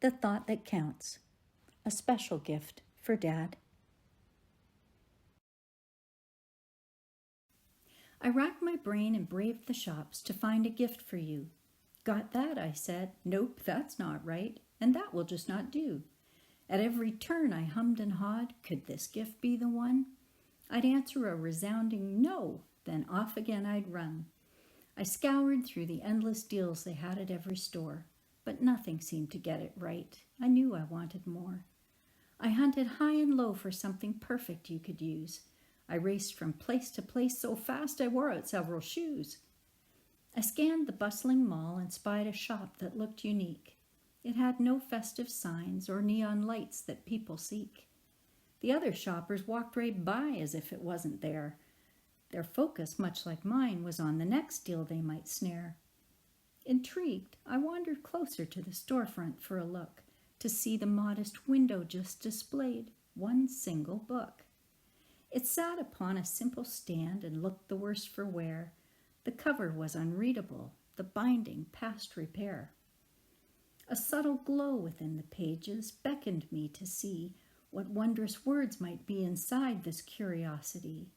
The Thought That Counts. A special gift for Dad. I racked my brain and braved the shops to find a gift for you. Got that, I said. Nope, that's not right, and that will just not do. At every turn I hummed and hawed, could this gift be the one? I'd answer a resounding no, then off again I'd run. I scoured through the endless deals they had at every store, but nothing seemed to get it right. I knew I wanted more. I hunted high and low for something perfect you could use. I raced from place to place so fast I wore out several shoes. I scanned the bustling mall and spied a shop that looked unique. It had no festive signs or neon lights that people seek. The other shoppers walked right by as if it wasn't there. Their focus, much like mine, was on the next deal they might snare. Intrigued, I wandered closer to the storefront for a look, to see the modest window just displayed, one single book. It sat upon a simple stand and looked the worse for wear. The cover was unreadable, the binding past repair. A subtle glow within the pages beckoned me to see what wondrous words might be inside this curiosity.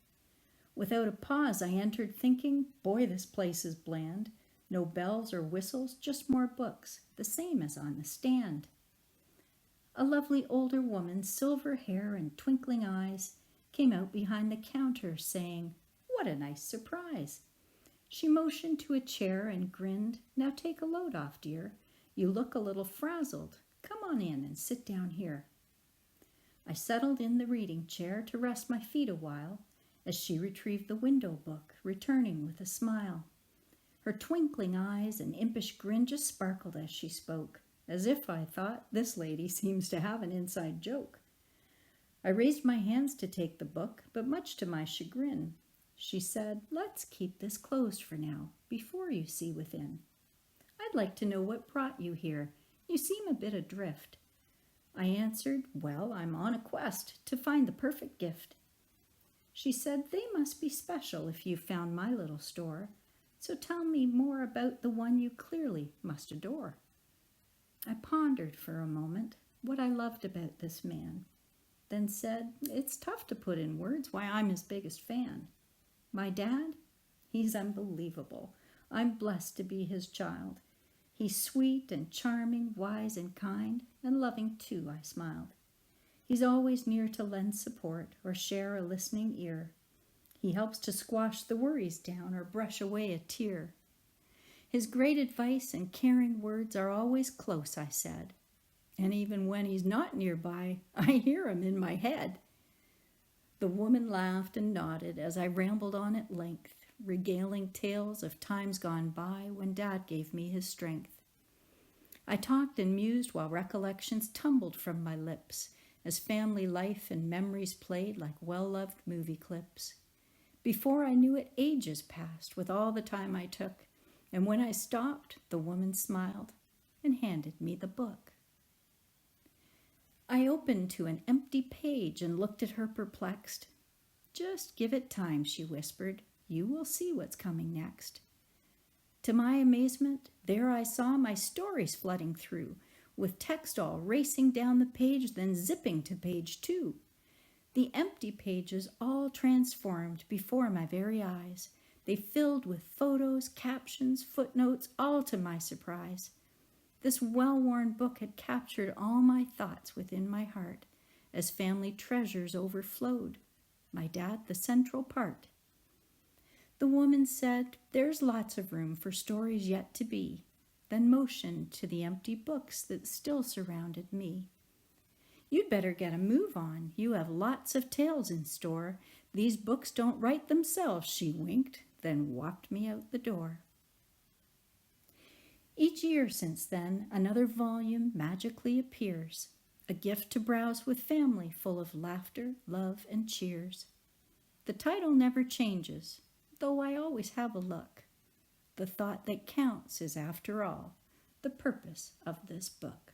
Without a pause, I entered thinking, boy, this place is bland. No bells or whistles, just more books, the same as on the stand. A lovely older woman, silver hair and twinkling eyes, came out behind the counter saying, "What a nice surprise." She motioned to a chair and grinned, "Now take a load off, dear. You look a little frazzled. Come on in and sit down here." I settled in the reading chair to rest my feet a while as she retrieved the window book, returning with a smile. Her twinkling eyes and impish grin just sparkled as she spoke, as if I thought, this lady seems to have an inside joke. I raised my hands to take the book, but much to my chagrin, she said, "Let's keep this closed for now, before you see within. I'd like to know what brought you here. You seem a bit adrift." I answered, "Well, I'm on a quest to find the perfect gift." She said, "They must be special if you found my little store. So tell me more about the one you clearly must adore." I pondered for a moment what I loved about this man, then said, "It's tough to put in words why I'm his biggest fan. My dad? He's unbelievable. I'm blessed to be his child. He's sweet and charming, wise and kind, and loving too," I smiled. "He's always near to lend support or share a listening ear. He helps to squash the worries down or brush away a tear. His great advice and caring words are always close," I said. "And even when he's not nearby, I hear him in my head." The woman laughed and nodded as I rambled on at length, regaling tales of times gone by when Dad gave me his strength. I talked and mused while recollections tumbled from my lips as family life and memories played like well-loved movie clips. Before I knew it, ages passed with all the time I took, and when I stopped, the woman smiled and handed me the book. I opened to an empty page and looked at her perplexed. "Just give it time," she whispered. "You will see what's coming next." To my amazement, there I saw my stories flooding through, with text all racing down the page, then zipping to page 2. The empty pages all transformed before my very eyes. They filled with photos, captions, footnotes, all to my surprise. This well-worn book had captured all my thoughts within my heart as family treasures overflowed, my dad the central part. The woman said, "There's lots of room for stories yet to be," then motioned to the empty books that still surrounded me. "You'd better get a move on. You have lots of tales in store. These books don't write themselves," she winked, then walked me out the door. Each year since then, another volume magically appears, a gift to browse with family full of laughter, love, and cheers. The title never changes, though I always have a look. The thought that counts is, after all, the purpose of this book.